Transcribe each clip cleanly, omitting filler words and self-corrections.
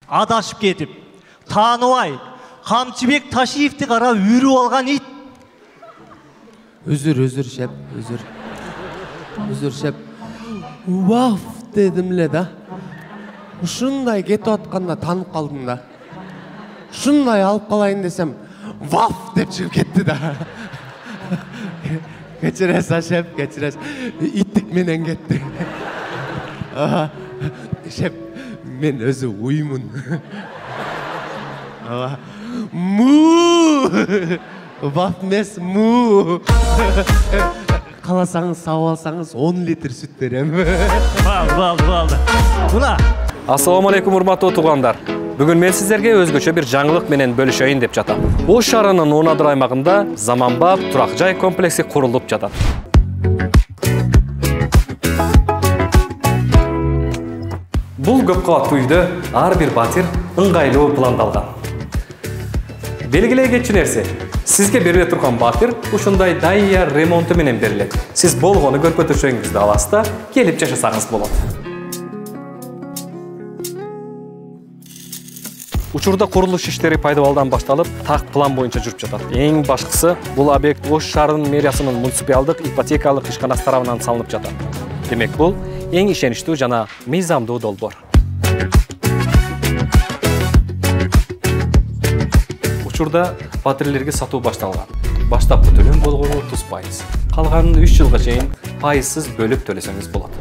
адашып кетіп, Таныбай, Камчыбек Ташиевті қара үйріп алған ит. Özür şep, özür şep. Vaf dedimle da. Şunday ketip atkanda tanıp kaldım da. Şunday alıp kalayın desem, vaf dep çıkıp ketti da. Geçiresa şep, geçires. İttik menen ketti. Şep, men özü uyumun. Mu! Vaf mes mu! Kalasanız, sağ alsanız 10 litre süt verem. Baldı. Buna. Assalamu alaikum урматтуу туугандар. Бүгүн мен сиздерге өзгөчө бир жаңылык менен бөлүшөйүн деп жатам. Ош шаарынын Онадыр аймагында заманбап турак жай комплекси курулуп жатат. Бул көп кабаттуу үйдө ар бир батир ыңгайлуу пландалган. Белгилей кетчү нерсе, сизге бериле турган батир ушундай дайя ремонту менен берилет. Сиз болгону көрпөтөшөңүздү аласыз да, келип жашасаңыз болот. Учурда курулуш иштери пайдалануудан башталып, так план боюнча жүрүп жатат. Эң башкысы, бул объект Ош шаарынын мэриясынын муниципалдык ипотекалык ишканасы тарабынан салынып жатат. Демек, бул эң ишеничтүү жана мыйзамдуу долбоор. Учурда батирлерге сатуу башталган. Баштапкы төлөм болгону 30%. Калганын 3 жылга чейин пайызсыз бөлүп төлөсөңүз болот.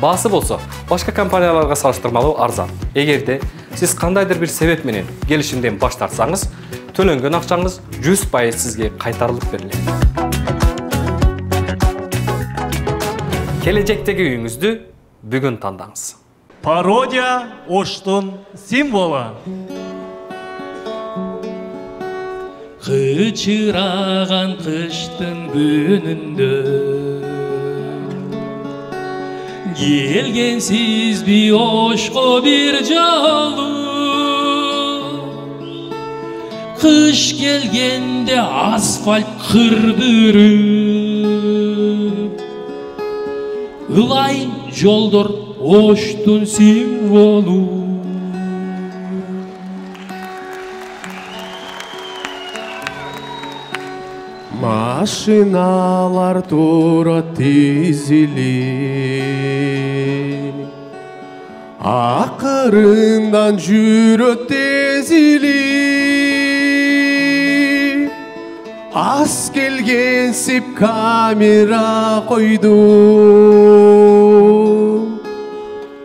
Баасы болсо, башка компанияларга салыштырмалуу арзан. Эгерде сиз кандайдыр бир себеп менен келишимден баш тартсаңыз, төлөнгөн акчаңыз 100% сизге кайтарылып берилет. Келечектеги үйүңүздү бүгүн тандаңыз. Пародия Оштун символу. Кычыраган кыштын күнүндө келгенсизби Ошко бир жолу. Кыш келгенде асфальт кырдырып, ылайым жолдор Оштун символу. Машиналар тура тизилип, акырындан жүрөт тезилип. Ас келгенсип камера койду,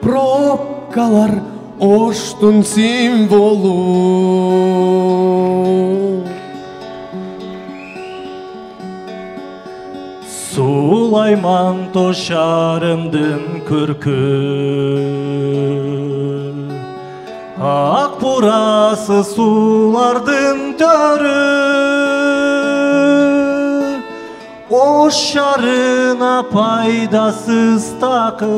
пробкалар Оштун символу. Сулайман тошарымдын көркү, ак бурасы сулардын төрү. Ош шаарына пайдасыз такыр,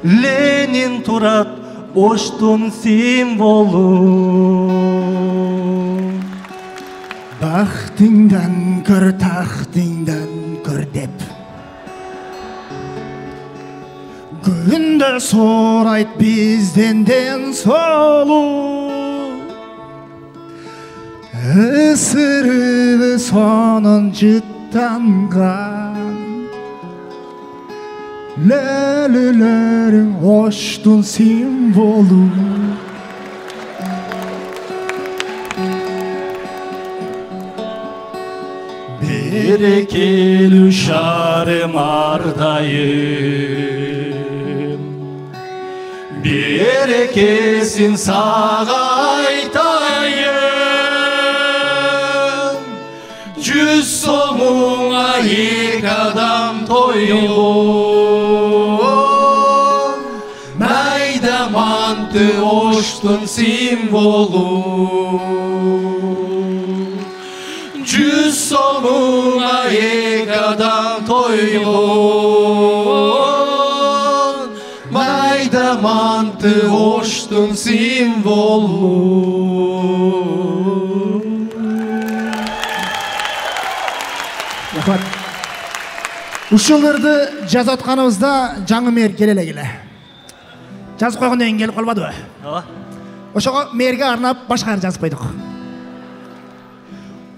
Ленин турат Оштун символу. Бактыңдан көр, тактыңдан көр деп күндө сурайт бизден ден солу. Ысырыбы сонун жыттанган, лөлөлөрүң Оштун символу. Берекелүү шаарым ардайым, берекесин сага айтайын. 100 сомуңа 2 адам тойлон, майда манты Оштун символу. 100 сомуңа 2 адам тойлон, майда манты Оштун символу. Ушуларды жазатканыбызда жаңы мэр келе эле. жазып қойғаннан кейін келіп қалмады. Ооба. Ошоға мэрге арнап башканы жазып қойдық.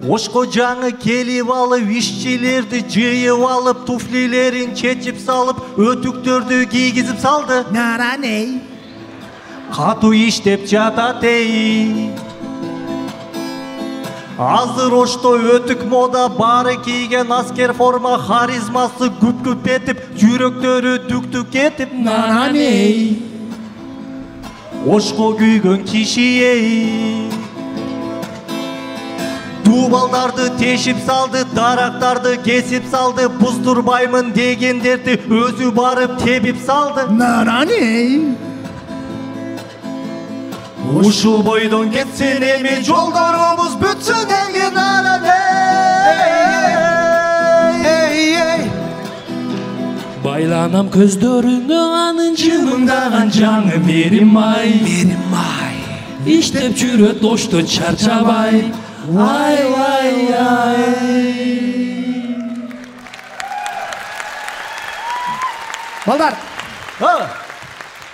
Ошко жаңы келіп алып, ишчилерди жыйып алып, туфлилерин чечип салып, өтүктөрдү кийгизип салды. Нараней. Катуу иштеп жатат эй. Азыр Ошто өтүк мода, бары кийген аскер форма, харизмасы күп-күп етип, жүрөктөрү түк-түк етип. Нараней. Ошко күйгөн киши эй. Дубалдарды тешип салды, дарактарды кесип салды, буздурбаймын дегендерди өзү барып тебип салды. Нараней. Ушул бойдон кетсин эми жолдорубуз бүтсүн элге нараней. Байланам көздөрүнө анын жымыңдаган жаңы меримай. Иштеп жүрөт Ошто чарчабай. Ай. Балдар,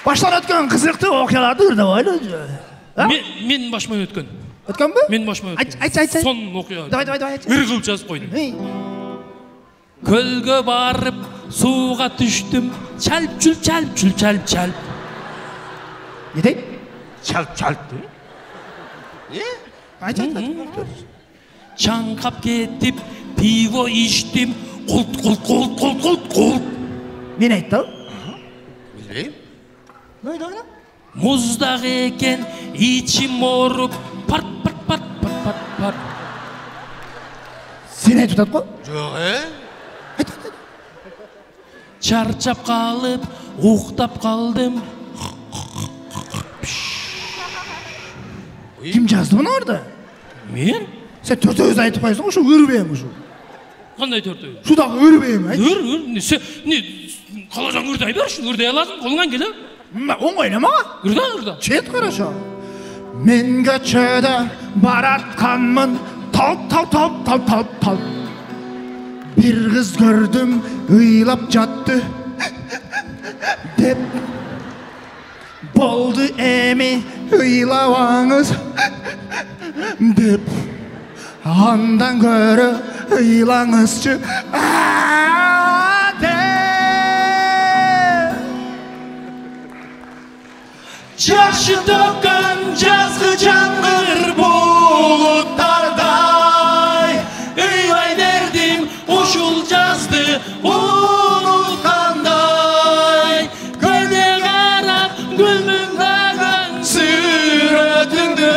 баштан өткен қызықты оқияларды ырдап ойлойсу. Мен башыман өткөн. Өткен бе? Мен башыман өткөн. Айт. Сон окуя. Давай. Ыр кылып жазып койдум. Көлгө барып, сууга түштүм. Чалп. Не дейт? Чалп. Айт. Чаңкап кетип, пиво иштим. Култ. Мен айттым. Ойна. Муздак экен, ичим оруп, парт. Сен айтып атат қой? Жоқ, Чарчап калып, уктап калдым. Ким жазды мұны орда? Мен? Сен төртөз айтып қойсың, шу өрбейм ұшу. Кандай төртөй? Шудағы өрбейм, айт. Өр, қалажан үрдей берші, үрдей аласың, қолыңан келе. Оңайлама. Үрда. Чет қараша. Мен көчөдө баратканмын, тал. Bir kız gördüm, ыйлап жатты. Деп болду эми ыйлабаңыз. Деп андан көрө ыйлаңызчы. Жашы төккөн жазгы жаңгыр булуттардай. Ыйлай бердим ушул жазды унуткандай. Көлгө карап гүлмүңдөгөн сүрөтүңдү.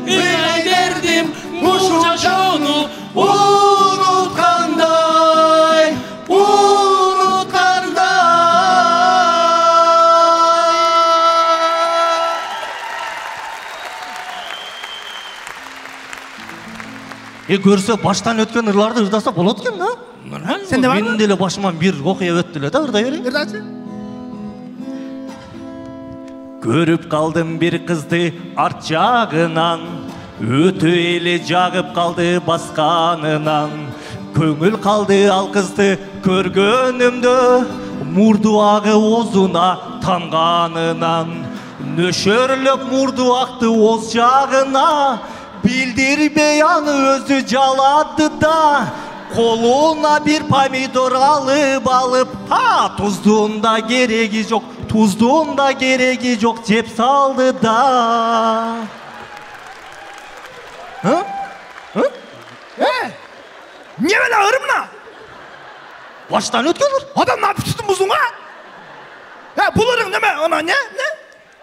Ыйлай бердим ушул жашоону унуткандай. Көрсө баштан өткен ырларды ырдаса болот экен да? Нормально. Сен де бар ма? Менин деле башыман бир окуя өттү эле да, ырдай берейин. Ырдачы. Көрүп калдым бир кызды арт жагынан, өтө эле жагып калды басканынан. Көңүл калды ал кызды көргөнүмдө, мурдуагы озуна тамганынан. Нөшөрлөп мурдуакты оз жагына, билдирбей аны өзү жалады да, колуна бир помидор алып, туздуунда кереги жок, жеп салды да. Не беле ырымна? Баштан өткөн ыр. Адам напып түтін бұзуңа? Бұл ырың неме? Она не?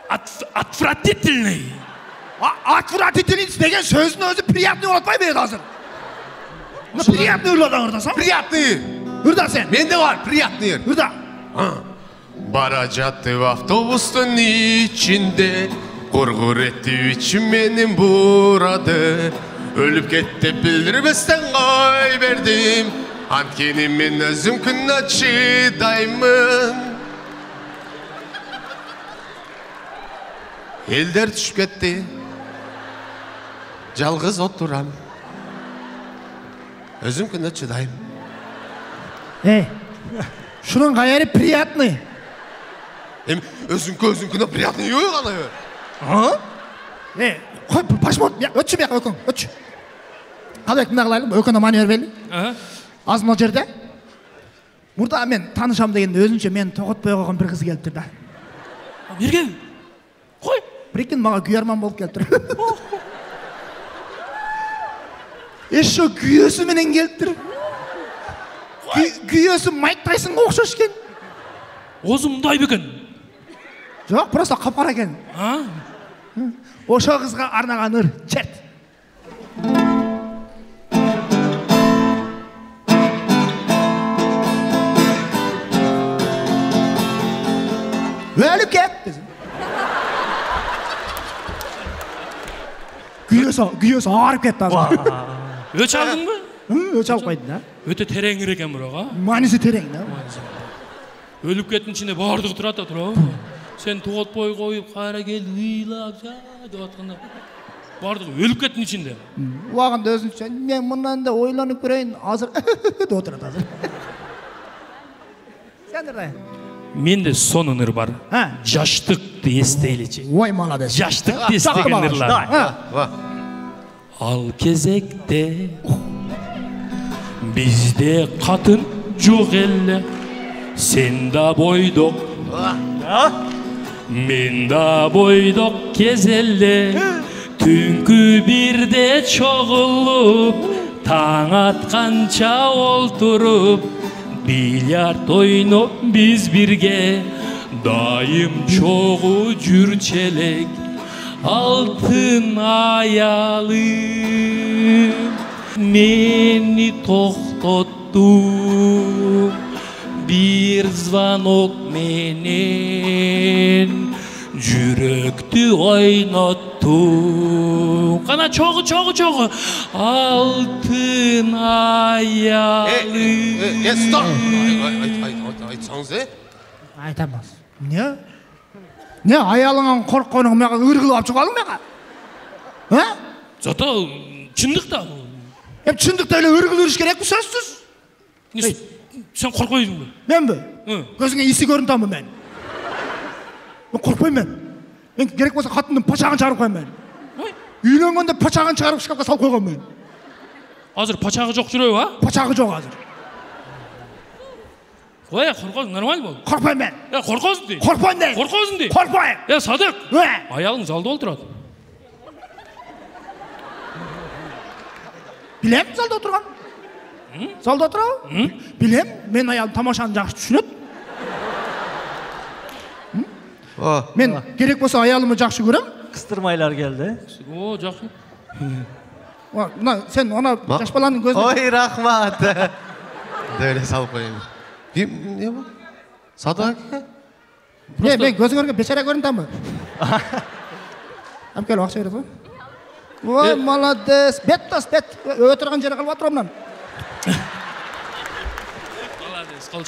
Отвратительный. Отвратительный деген сөздің өзі приятный болатпай бейді азыр. Приятный ұрладан ұрдасам? Приятный. Ұрда сен. Менде бар, приятный. Ұрда. Бара жатты автобустун ичинде, кургур этти ичим менин бурады. Өлүп кетти билдирбестен кой бердим, анткени мен өзүм күнүнө чыдаймын. Элдер түшүп кетти, жалгыз отурам, өзүм күнүнө чыдайм. Шунун кайры приятный. Эми өзүңкүнө приятный үй калай бер. Қой, пашмот, өтші бияқ өкің, өтші. Қалай кімді қылайлым, өкіні манер берлі. Аз мына жерде. Мұрда мен танышам дегенде өзінше мен тоғытпай қойған бір қыз келіп тұр да. Мерген, қой. Бір екен маға күйерман болып келіп тұр. Ешо күйесі менен келіп тұр. Күйесі Майк Тайсонға ұқсас екен. Өзі мұндай бекен. Жоқ, просто қап-қара екен. Ошо қызға арнаған ыр, чет. Өліп кет. Күйесі арып кетті. Өч алдың ба? Өч алып қойдың да. Өте тереңір екен бұраға. Манisi терең да. Өліп кеттің ішінде бардығы тұрады тұра. Сен тоғытпай қойып, қайра келді, ұйлап, деп атқанда. Бардығы өліп кеттің ішінде. Уағында өзінше, мен мұнан да ойланып көрейін, азыр деп отырады азыр. Сен дұрдай? Менде соның ыр бар. Жаштықты естейлечі. Ой, молодец. Жаштықты естеген ырлар. Ал кезекте бізде қатын жоқ әлі. Сен да бойдық, мен да бойдық кезелі. Түнкі бірде чоғылып, таң атқанша олтырып, бильярд ойнап біз бірге, дайым чоғы жүрчелек, алтын аялым. Мені тоқтаттым, bir звонок менен, жүректі ойнаттым. Қана чоғы, алтын аялым. Стоп! Айтсаңыз, Айтамыз. Не? Не аялыңан қорққаның меға ұрғылы ап шығалың меға? Зато чындықта. Чындықта әлі ұрғылы ұрыш керек бұл сөзсіз? Сен қорқойдың ба? Мен бі? Көзіңе есі көрінтамын мен. Мен қорқпайым мен. Мен керек болса қатынның пачағын шығарып қойым мен. Үйленгенде пачағын шығарып шкафқа салып қойған мен. Азыр пачағы жоқ жүрeu, а? Пачағы жоқ азыр. Ой, қорқозың, нормально бол. Қорқпайым мен. Қорқозың дей. Қорқпайым дей. Қорқозың дей. Қорқпайым. Садық. Аялың залда отырады. Білем залда отырған? Залда отырау? Білем, мен аялым тамашаны жақсы түсінеді. Мен керек болса аялымы жақсы көрем. Kıstırmaylar geldi. О, жақсы. Сен ona жас баланың көзіне... Ой, рахмат. Дөйле салып қойын. Не бұл? Садық? Не, мен көзі көрген бешара көрінтамын. Әп кел, уақша береді ғой. Ой, молодец. Бет тас, бет. Өтірген жері қалып атыр омнан.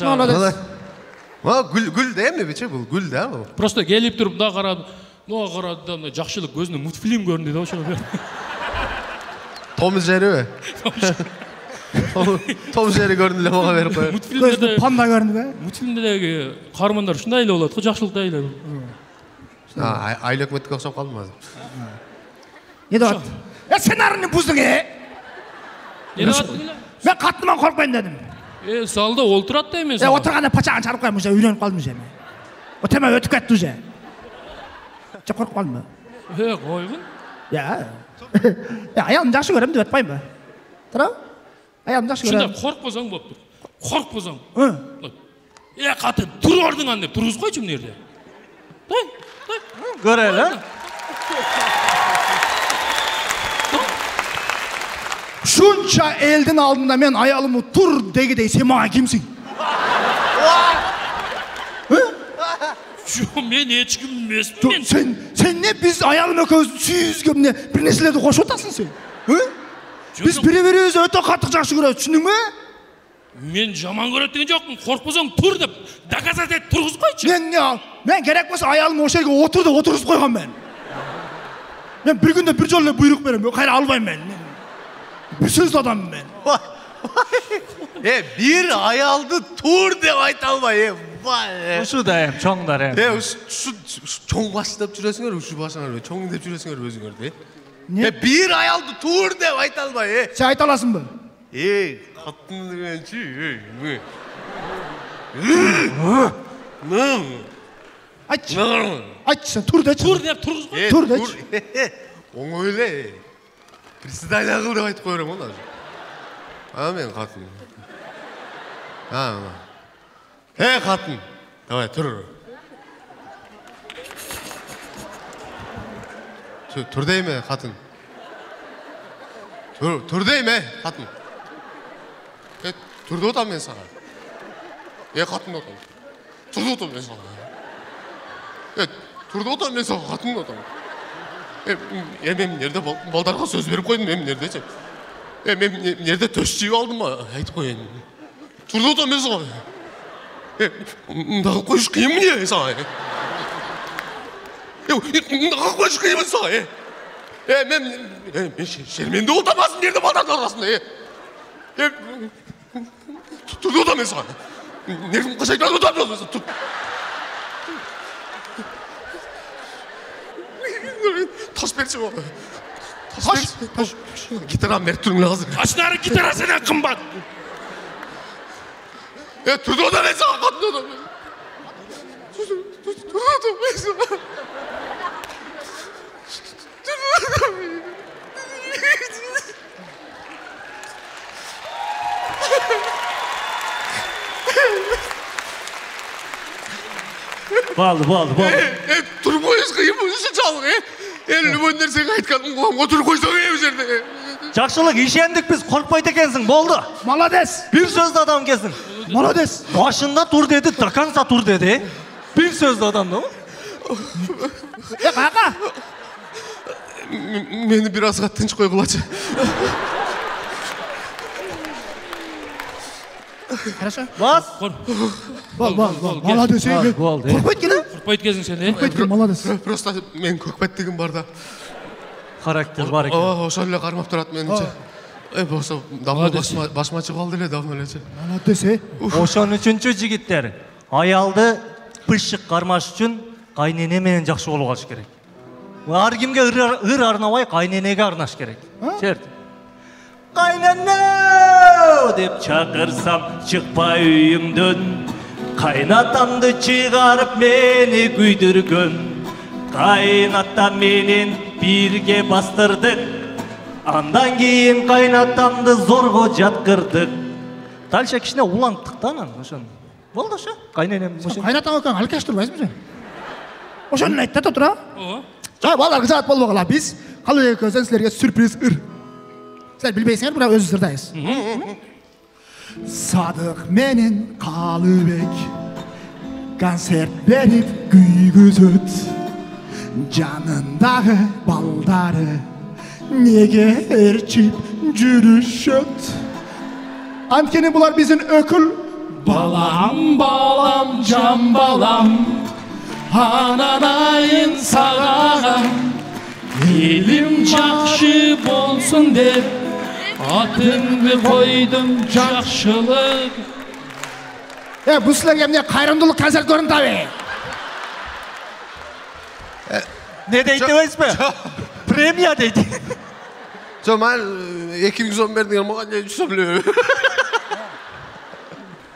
Молодец. Гүл де ме бече бұл? Гүл де бұл? Просто келіп тұрып, да қарады, да жақшылық көзіне мультфильм көрінді да ошаға бер. Том жері бе? Том жері көрінді оға беріп қойыр. Көзді панда көрінді бе? Мультфильмдегі қармандар шында айлы болады, жақшылықта айлы. Айлы өкметке оқсап қалды ма? Не де бат? Сценарийні бұздың, Мен қатыныман қорқпайын дедім. Салда олтырады да емес. Отырғанда пачағын шығарып қойым, үйленіп қалдым же. Өтеме өтіп кетті же. Қорқып қалдым ба? Қойғын? Аялым жақсы көрем деп өтпайым ба? Тұра? Аялым жақсы көрем. Шында қорқпасаң болып тұр. Қорқпасаң. Қатын, тұр ордыңан деп тұрғыз қойшы мына жерде. Görelim. Şunça elдің алдында мен аялымы тұр дегідей, сен маған кімсің? Мен ешкім емеспін. Сен не біз аялым өкөзін сүйізгімне бір нәрселерді қош отасың сен? Біз біре-біріміз өте қатық жақсы көреді, түсіндің ме? Мен жаман көреді деген жоқпын, қорқпасаң тұр деп доказать et тұрғыз қойшы. Мен керек болса аялым о жерге отыр деп отырғызып қойған мен. Мен бір күнде бір жолы бұйрық берем, қайра албаймын мен. Bir söz adamım ben. Bir ayaldı tur деп айта алмай. Ушу да эм, чоңдар эм. Чоң баштап жүрөсүңөр, ушу башыңар, чоң деп жүрөсүңөр өзүңөр. Bir ayaldı tur деп айта алмай. Sen ayta alasın mı? Катын дегенчи. Ayt. Ayt sen tur de. Tur деп тұрғыз ғой. Tur de. Оңой эле. Приседания кыл деп айтып коером оны. Мен катын. Катын. Давай тур. Тур дейме катын. Тур дейме катын. Турда отам мен сага. Катын отам. Турда отам мен сага. Турда отам мен сага катын отам. Мен жерде балдарга сөз берип койдум, мен жердечи. Мен жерде төш жиіп алдым ма? Айтып коеюн. Турда отам мен сага. Мындай коюш кыйын эмне сага? Мындай коюш кыйын сага? Мен шерменде отамасын жерде балдардын арасында. Турда отам мен сага. Нервим качайт отам мен сага. Taş berçi o. Taş. Gitaram berip turun lazım. Taşları gitara senden kımbat. Turdu o da ben sana katlı o da ben. Turdu o da ben sana. Turdu o da ben. Болду. Турмойыз кыйын bu işi çalgı. Любой нерсеге айтканым куламга отуруп койсоң бу жерде. Жакшылык, ишендик биз, коркпойт экенсиң, болду. Молодец. Bir сөздü adam экенсиң. Молодец. Başında tur dedi, до конца tur dedi. Bir sözdü adam da mı? Kaka. Meni birazga тынч койгулачы. Хорошо. Bas. Бол. Молодец. Болду. Korkmayt ki lan. Құрпайды кезің сен, е? Korkmayt ki молодец. Просто мен көкпеттигим бар да. Характер бар экен. Ошол эле кармап турат менимче. Болсо давно башыма чыгып алды эле, давно элечи. Молодец. Ошон үчүнчү жигиттер, аялды пышык кармаш үчүн кайнене менен жакшы болуп калыш керек. Ар кимге ыр арнабай кайненеге арнаш керек. Черт. Кайнене деп чакырсам чыкпай үйүңдөн, кайнатамды чыгарып мени күйдүргөн. Кайнатам менен бирге бастырдык, андан кийин кайнатамды зорго жаткырдык. Дальше кичине уланттык да анан ошон. Болду ошо. Кайненем ошо. Кайнатам экең алкаш турбайсыңбы сен? Ошону айт да тура. Жай балдарга жаат болбогула. Биз калыбек экөөбүздөн силерге сюрприз ыр. Силер билбейсиңер, бирок өзүбүз ырдайбыз. Садык менен Калыбек концерт берип күйгүзөт. Жанындагы балдары неге ээрчип жүрүшөт. Анткени булар биздин өкүл. Балам, жан балам, ананайын сагагам, элим жакшы болсун деп, атыңды койдум жакшылык. Бул силерге эмне кайрымдуулук концерт көрүнүп атабы? Ne deydi be? Premia deydi. Мен 200 сом бердиң, мага не 100 сом эле.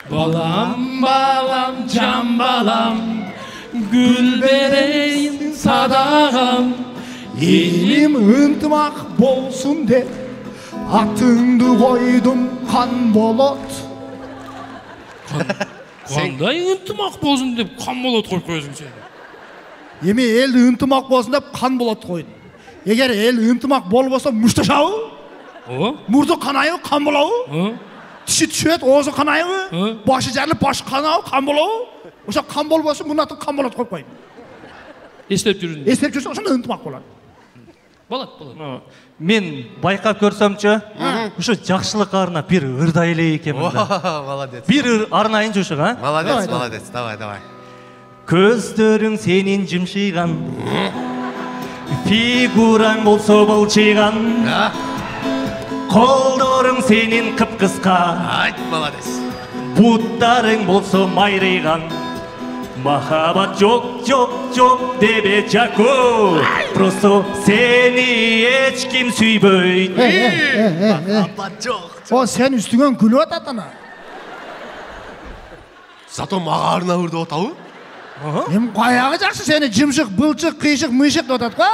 Балам, жан балам, гүл берейин садагам, Элим ынтымак болсун деп, атыңды койдум кан болот. Кандай ынтымак болсун деп кан болот коюп коесуң сен? Эми элди ынтымак болсун деп кан болот койдум. Эгер эл ынтымак болбосо мушташабы? Мурду канайбы, кан болобу? Тиши түшөт, оозу канайбы? Башы жарылып, башы канабы, кан болобу? Ошо кан болбосун, мунун атын кан болот коюп койдум. Эстеп жүрүң. Эстеп жүрсөң, ошондо ынтымак болот. Болот. Мен байкап көрсөмчү, ушу жакшылык арына бир ырдай эле экенмин да. Молодец. Бир ыр арнайынчы ушуга. Молодец, давай. Көздөрүң сенин жымшыйган, фигураң болсо былчыйган, Koldoring senin kıpkıska. Ayt, молодец. Butlarың bolsa майрайған. Махаббат жоқ дебе Жако. Просто seni hiç kim süybөйт. Махаббат жоқ. О, сен үстіңен күліп атат ана. Зато мага арнап деп атабы? Эми каягы жакшы сени жымшык, былчык, кыйшык, мыйшык деп атат го?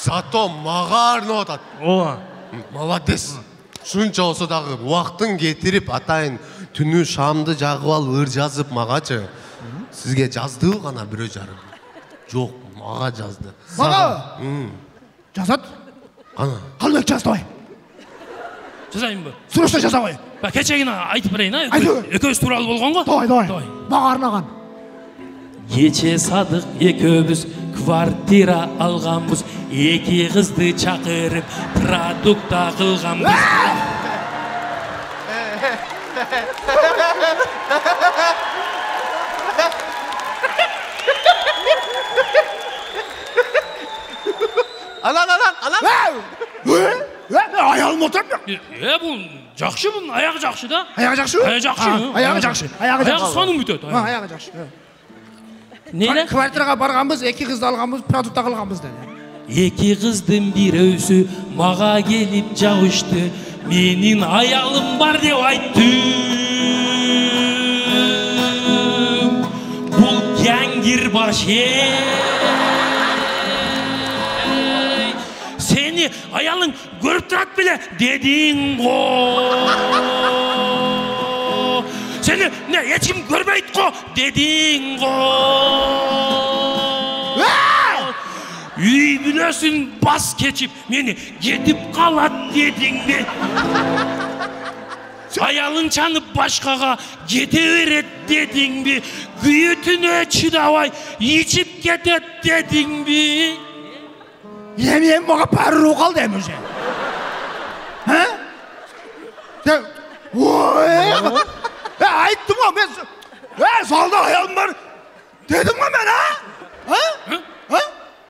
Зато мага арнап атат. О, Молодец. Шунча болсо дагы убактын кетирип атайын түнү шамды жагып алып ыр жазып магачы. Сизге жаздыбы гана бирөө жарым? Жок, мага жазды. Мага? Жазат? Кана. Калбек жаздыбай. жазайынбы? Срочно жазабай. Кечегине айтып берейин, а? Айтып. Экөөбүз тууралуу болгон го? Давай. Мага арнаган. Кече Садык экөөбүз квартира алганбыз. Эки кызды чакырып продукта кылганбыз. Анан. Аялым отурат. Бул жакшы, бул аягы жакшы да. Аягы жакшыбы? Аягы жакшы. Аягы сонун бүтөт. Аягы жакшы. Нейле? Квартирага барганбыз, эки кызды алганбыз, продукта кылганбыз деди. Эки кыздын бирөөсү мага келип жабышты. Менин аялым бар деп айтты. Бул кеңгир баш. Сени аялың көрүп турат беле дедиң го. Сени эч ким көрбөйт го дедиң го. Үй бүлөсүн бас кечип мени кетип калат дедиңби? Аялың чанып башкага кете берет дедиңби? Күйүтүнө чыдабай ичип кетет дедиңби? Эми мага пару калды эми уже. Айттым го мен. Залда аялым бар. Дедим го мен,